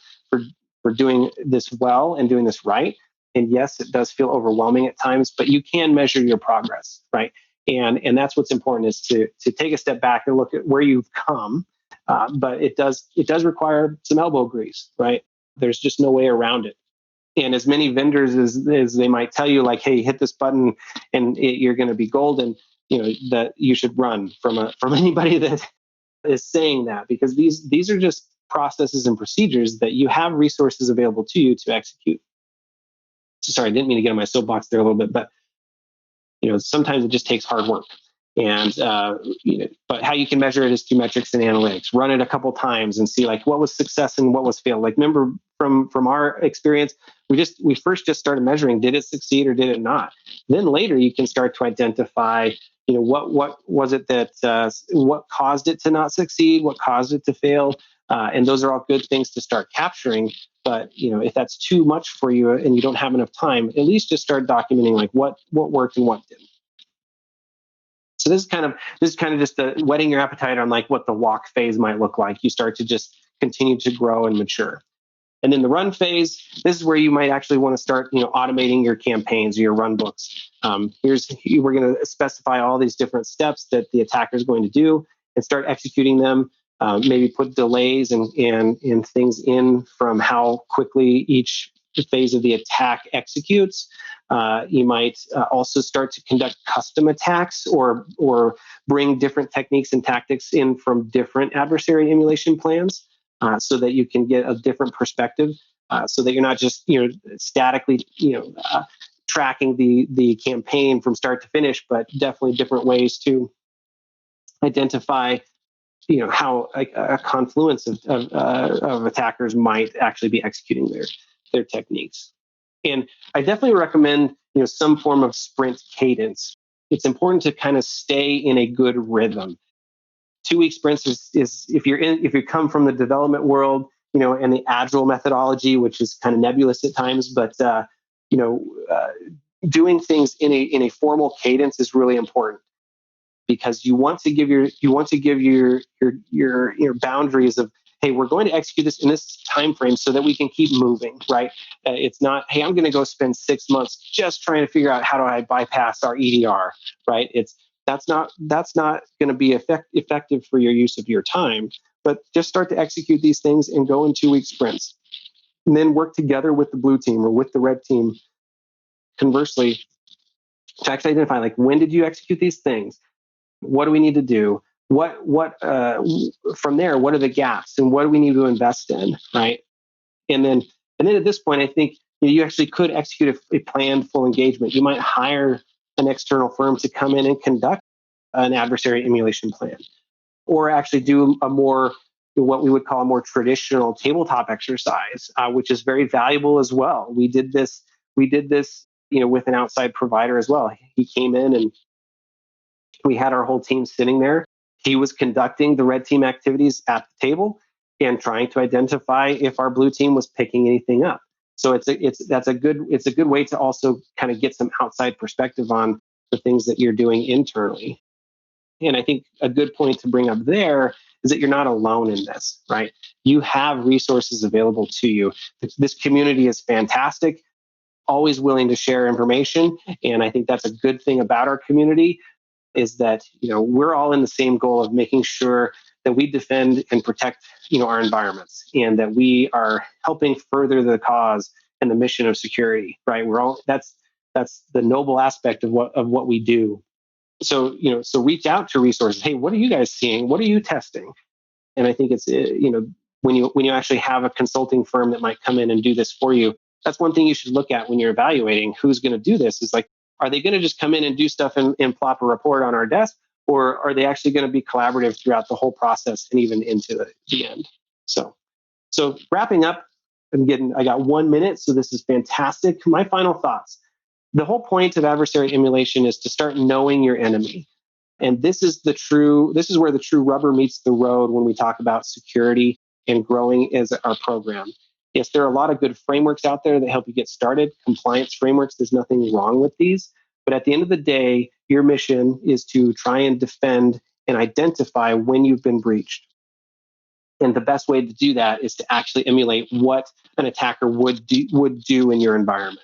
Speaker 3: doing this well and doing this right. And yes, it does feel overwhelming at times, but you can measure your progress, right? And that's what's important, is to take a step back and look at where you've come. But it does require some elbow grease, right? There's just no way around it. And as many vendors as they might tell you, like, hey, hit this button and you're going to be golden, that you should run from anybody that is saying that, because these are just processes and procedures that you have resources available to you to execute. Sorry, I didn't mean to get on my soapbox there a little bit, but sometimes it just takes hard work. And but how you can measure it is through metrics and analytics. Run it a couple times and see, like, what was success and what was fail. Like, remember from our experience, we first just started measuring, did it succeed or did it not? Then later you can start to identify, what was it that what caused it to not succeed, what caused it to fail, and those are all good things to start capturing. But if that's too much for you and you don't have enough time, at least just start documenting, like, what worked and what didn't. So this is kind of just whetting your appetite on, like, what the walk phase might look like. You start to just continue to grow and mature. And then the run phase, this is where you might actually want to start, automating your campaigns or your run books. We're going to specify all these different steps that the attacker is going to do and start executing them. Maybe put delays and things in from how quickly each phase of the attack executes. You might also start to conduct custom attacks or bring different techniques and tactics in from different adversary emulation plans, so that you can get a different perspective, so that you're not just statically tracking the campaign from start to finish, but definitely different ways to identify how a confluence of attackers might actually be executing their techniques. And I definitely recommend some form of sprint cadence. It's important to kind of stay in a good rhythm. 2-week sprints is if you come from the development world, and the agile methodology, which is kind of nebulous at times, but doing things in a formal cadence is really important, because you want to give your boundaries of, hey, we're going to execute this in this time frame so that we can keep moving, right? It's not, hey, I'm going to go spend 6 months just trying to figure out how do I bypass our EDR, right? That's not going to be effective for your use of your time. But just start to execute these things and go in 2-week sprints, and then work together with the blue team or with the red team, conversely, to actually identify, like, when did you execute these things? What do we need to do? What from there, what are the gaps and what do we need to invest in, right? And then at this point, I think you actually could execute a planned full engagement. You might hire an external firm to come in and conduct an adversary emulation plan, or actually do what we would call a more traditional tabletop exercise, which is very valuable as well. We did this, with an outside provider as well. He came in and we had our whole team sitting there. He was conducting the red team activities at the table and trying to identify if our blue team was picking anything up. So it's a good way to also kind of get some outside perspective on the things that you're doing internally. And I think a good point to bring up there is that you're not alone in this, right? You have resources available to you. This community is fantastic, always willing to share information. And I think that's a good thing about our community, is that, we're all in the same goal of making sure that we defend and protect, our environments, and that we are helping further the cause and the mission of security, right? That's the noble aspect of what we do. So, so reach out to resources. Hey, what are you guys seeing? What are you testing? And I think it's, when you actually have a consulting firm that might come in and do this for you, that's one thing you should look at when you're evaluating who's going to do this. Is like, are they going to just come in and do stuff and plop a report on our desk, or are they actually going to be collaborative throughout the whole process and even into the end? So wrapping up, I got 1 minute, so this is fantastic. My final thoughts. The whole point of adversary emulation is to start knowing your enemy. And this is where the true rubber meets the road when we talk about security and growing as our program. Yes, there are a lot of good frameworks out there that help you get started. Compliance frameworks, there's nothing wrong with these. But at the end of the day, your mission is to try and defend and identify when you've been breached. And the best way to do that is to actually emulate what an attacker would do in your environment.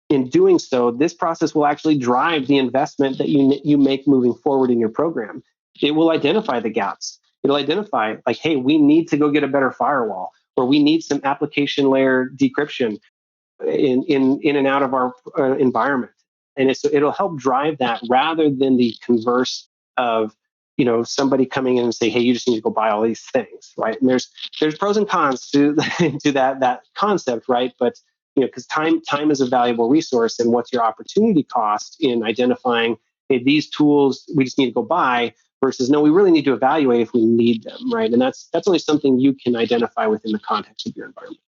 Speaker 3: In doing so, this process will actually drive the investment that you make moving forward in your program. It will identify the gaps. It'll identify, like, hey, we need to go get a better firewall, or we need some application layer decryption in and out of our environment. And it'll help drive that, rather than the converse of somebody coming in and say, hey, you just need to go buy all these things, right? And there's pros and cons to that concept, right? But because time is a valuable resource, and what's your opportunity cost in identifying, hey, these tools we just need to go buy, versus no, we really need to evaluate if we need them, right? And that's only something you can identify within the context of your environment.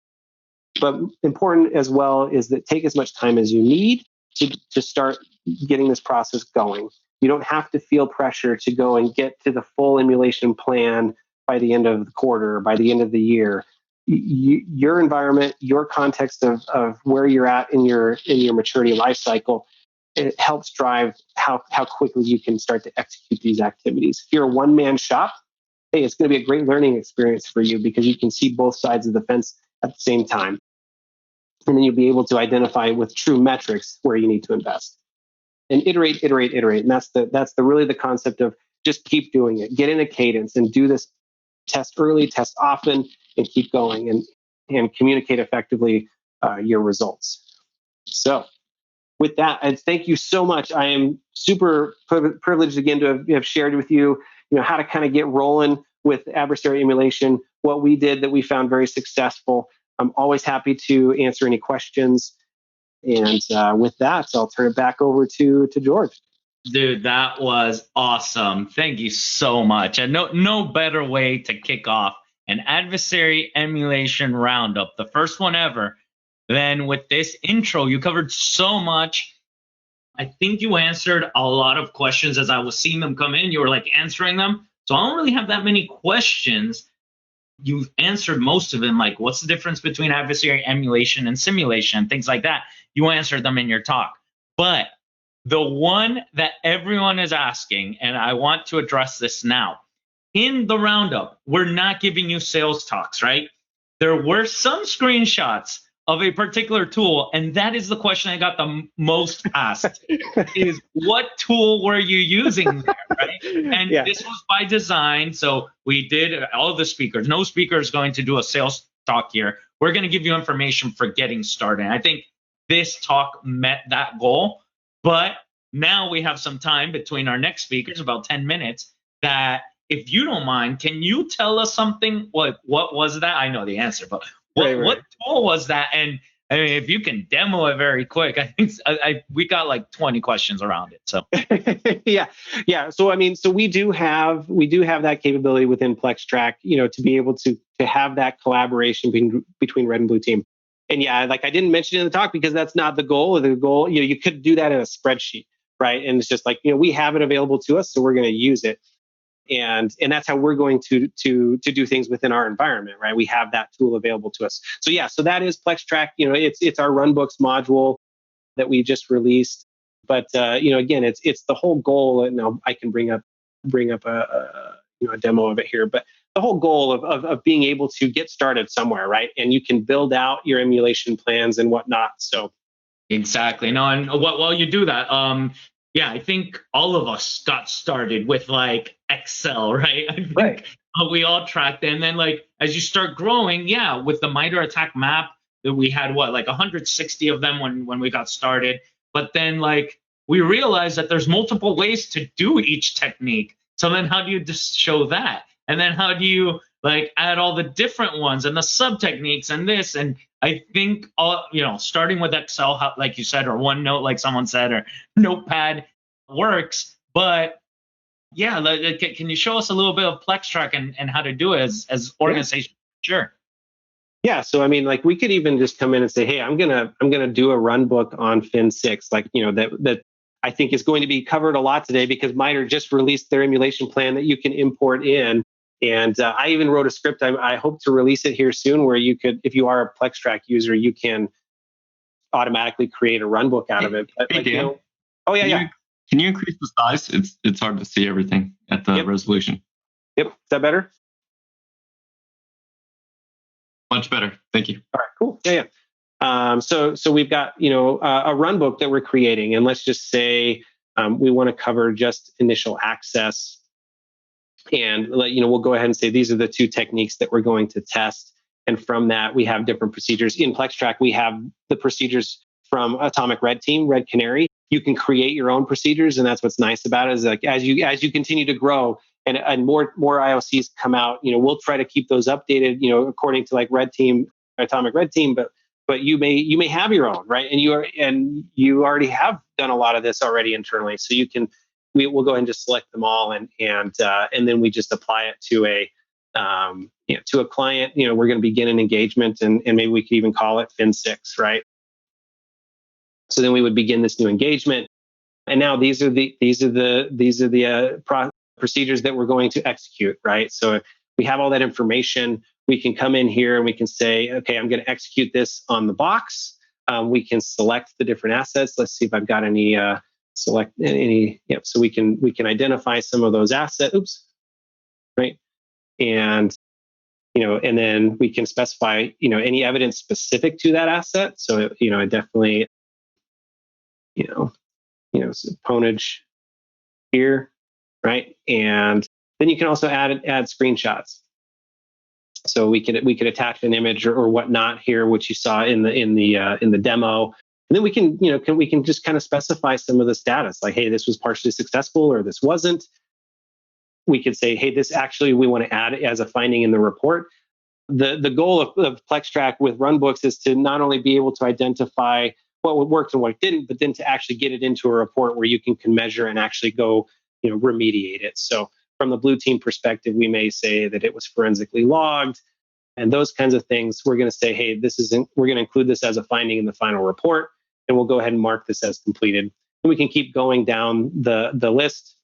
Speaker 3: But important as well is that take as much time as you need to start getting this process going. You don't have to feel pressure to go and get to the full emulation plan by the end of the quarter, or by the end of the year. Your environment, your context of where you're at in your maturity life cycle, it helps drive how quickly you can start to execute these activities. If you're a one-man shop, hey, it's going to be a great learning experience for you, because you can see both sides of the fence at the same time. And then you'll be able to identify with true metrics where you need to invest. And iterate. And that's really the concept of just keep doing it. Get in a cadence and do this. Test early, test often, and keep going, and communicate effectively your results. So with that, I thank you so much. I am super privileged again to have shared with you, how to kind of get rolling with adversary emulation, what we did that we found very successful. I'm always happy to answer any questions. And with that, I'll turn it back over to George.
Speaker 2: Dude, that was awesome. Thank you so much. And no better way to kick off an adversary emulation roundup, the first one ever, than with this intro. You covered so much. I think you answered a lot of questions as I was seeing them come in. You were like answering them. So I don't really have that many questions. You've answered most of them, like what's the difference between adversary emulation and simulation, things like that. You answered them in your talk. But the one that everyone is asking, and I want to address this now. In the roundup, we're not giving you sales talks, right? There were some screenshots of a particular tool, and that is the question I got the most asked, is what tool were you using there, right? And This was by design, so we did all of the speakers. No speaker is going to do a sales talk here. We're going to give you information for getting started. And I think this talk met that goal. But now we have some time between our next speakers, about 10 minutes, that if you don't mind, can you tell us something? What was that? I know the answer, but what tool was that? And I mean, if you can demo it very quick, I think we got like 20 questions around it. So
Speaker 3: yeah. So I mean, so we do have that capability within PlexTrac, to be able to have that collaboration between red and blue team. And yeah, like I didn't mention it in the talk because that's not the goal. The goal, you could do that in a spreadsheet, right? And it's just like, we have it available to us, so we're going to use it. And that's how we're going to do things within our environment, right? We have that tool available to us. So yeah, so that is PlexTrac. It's our Runbooks module that we just released. But again, it's the whole goal. And I can bring up a demo of it here. But the whole goal of being able to get started somewhere, right? And you can build out your emulation plans and whatnot. So
Speaker 2: exactly. No, and while you do that, I think all of us got started with like Excel, right? I think
Speaker 3: right.
Speaker 2: We all tracked, and then like as you start growing, with the MITRE ATT&CK map, that we had like 160 of them when we got started. But then like we realized that there's multiple ways to do each technique. So then how do you just show that? And then how do you like add all the different ones and the sub techniques and this? And I think starting with Excel, like you said, or OneNote, like someone said, or Notepad works. But can you show us a little bit of PlexTrac and how to do it as organization? Sure.
Speaker 3: Yeah, so I mean, like we could even just come in and say, hey, I'm gonna do a run book on Fin 6, like that I think is going to be covered a lot today because MITRE just released their emulation plan that you can import in. And I even wrote a script. I hope to release it here soon, where you could, if you are a PlexTrac user, you can automatically create a run book out of it. But
Speaker 5: hey, Dan,
Speaker 3: yeah.
Speaker 5: Can you increase the size? It's hard to see everything at the resolution.
Speaker 3: Yep, is that better?
Speaker 5: Much better. Thank you.
Speaker 3: All right, cool. Yeah. So we've got, a run book that we're creating, and let's just say we want to cover just initial access, and we'll go ahead and say these are the two techniques that we're going to test. And from that, we have different procedures. In PlexTrac, we have the procedures from Atomic Red Team, Red Canary. You can create your own procedures, and that's what's nice about it. Is like as you continue to grow, and more IOCs come out, we'll try to keep those updated, according to like Red Team, Atomic Red Team, but you may have your own, right? And you already have done a lot of this already internally, so we'll go ahead and just select them all, and then we just apply it to a client. We're going to begin an engagement, and maybe we could even call it Fin 6, right? So then we would begin this new engagement, and now these are the procedures that we're going to execute, right? So we have all that information. We can come in here and we can say, okay, I'm going to execute this on the box. We can select the different assets. Let's see if I've got any select any. Yep. So we can identify some of those assets. Oops. Right. And and then we can specify any evidence specific to that asset. So it definitely ponage here. Right, and then you can also add screenshots. So we could attach an image or whatnot here, which you saw in the demo, and then we can just kind of specify some of the status, like, hey, this was partially successful or this wasn't. We could say, hey, this actually we want to add it as a finding in the report. The goal of PlexTrac with runbooks is to not only be able to identify what worked and what didn't, but then to actually get it into a report where you can measure and actually go remediate it. So from the blue team perspective, we may say that it was forensically logged and those kinds of things. We're going to say, hey, we're going to include this as a finding in the final report, and we'll go ahead and mark this as completed. And we can keep going down the list.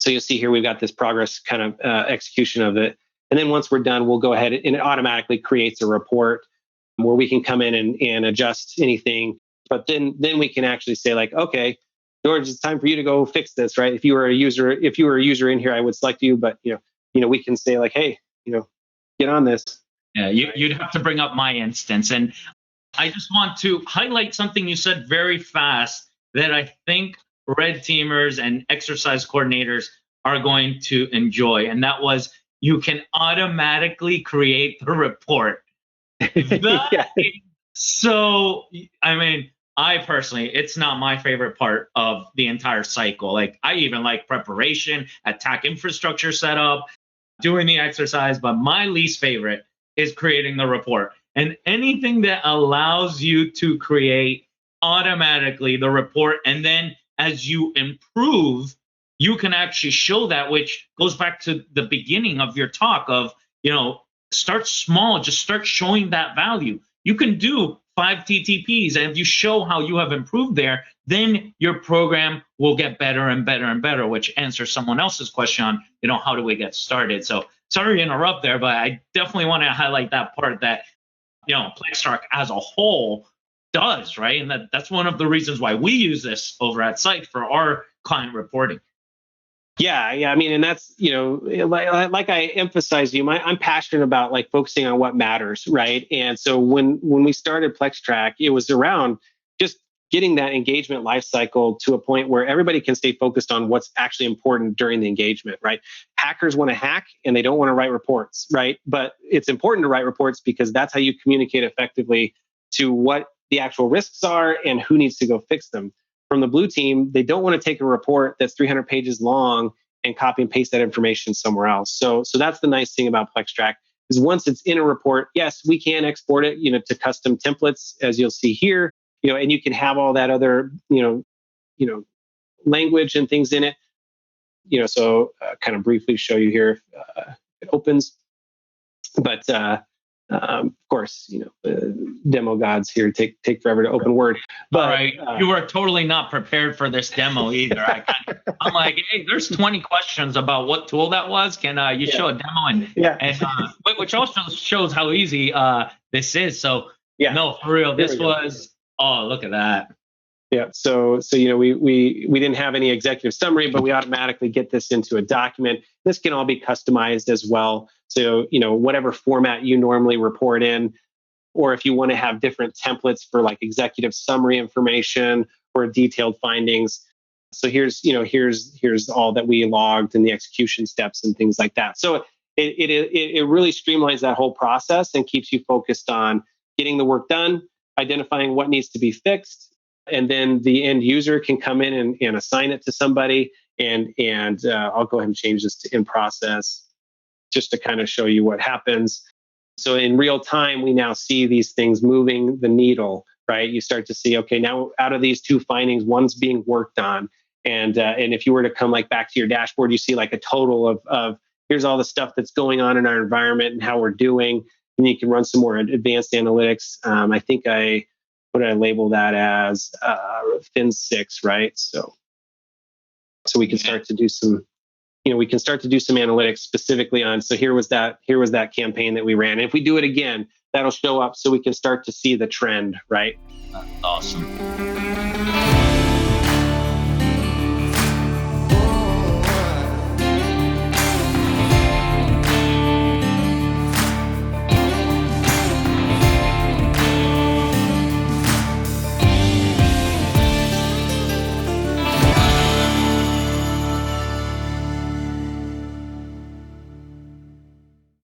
Speaker 3: So you'll see here, we've got this progress kind of execution of it. And then once we're done, we'll go ahead and it automatically creates a report where we can come in and adjust anything. But then we can actually say like, okay, George, it's time for you to go fix this, right? If you were a user in here, I would select you, but we can say like, hey, get on this.
Speaker 2: Yeah, you'd have to bring up my instance. And I just want to highlight something you said very fast that I think red teamers and exercise coordinators are going to enjoy. And that was, you can automatically create the report. So, I mean, I personally, it's not my favorite part of the entire cycle. Like, I even like preparation, attack infrastructure setup, doing the exercise, but my least favorite is creating the report. And anything that allows you to create automatically the report, and then as you improve, you can actually show that, which goes back to the beginning of your talk of, start small, just start showing that value. You can do 5 TTPs. And if you show how you have improved there, then your program will get better and better and better, which answers someone else's question on, how do we get started? So sorry to interrupt there, but I definitely want to highlight that part that, PlexTrac as a whole does, right? And that's one of the reasons why we use this over at Site for our client reporting.
Speaker 3: Yeah. I mean, and that's, like I emphasized, I'm passionate about like focusing on what matters, right? And so when we started PlexTrac, it was around just getting that engagement lifecycle to a point where everybody can stay focused on what's actually important during the engagement, right? Hackers want to hack and they don't want to write reports, right? But it's important to write reports because that's how you communicate effectively to what the actual risks are and who needs to go fix them. From the blue team, they don't want to take a report that's 300 pages long and copy and paste that information somewhere else. So that's the nice thing about PlexTrac is once it's in a report, yes, we can export it, to custom templates, as you'll see here, and you can have all that other, language and things in it, so kind of briefly show you here if it opens. But of course, demo gods here take forever to open Word. But
Speaker 2: all right, you were totally not prepared for this demo either. I'm like, hey, there's 20 questions about what tool that was. Can you show a demo? Which also shows how easy this is. So no, for real, this was. Oh, look at that.
Speaker 3: Yeah. So we didn't have any executive summary, but we automatically get this into a document. This can all be customized as well. So, whatever format you normally report in, or if you want to have different templates for like executive summary information or detailed findings. So here's all that we logged and the execution steps and things like that. So it really streamlines that whole process and keeps you focused on getting the work done, identifying what needs to be fixed, and then the end user can come in and assign it to somebody. And I'll go ahead and change this to in process just to kind of show you what happens. So in real time, we now see these things moving the needle, right? You start to see, okay, now out of these 2 findings, one's being worked on. And if you were to come like back to your dashboard, you see like a total of here's all the stuff that's going on in our environment and how we're doing. And you can run some more advanced analytics. I think what did I label that as? Fin 6, right? So we can start to do some, we can start to do some analytics specifically on. So here was that campaign that we ran. And if we do it again, that'll show up so we can start to see the trend, right?
Speaker 2: That's awesome.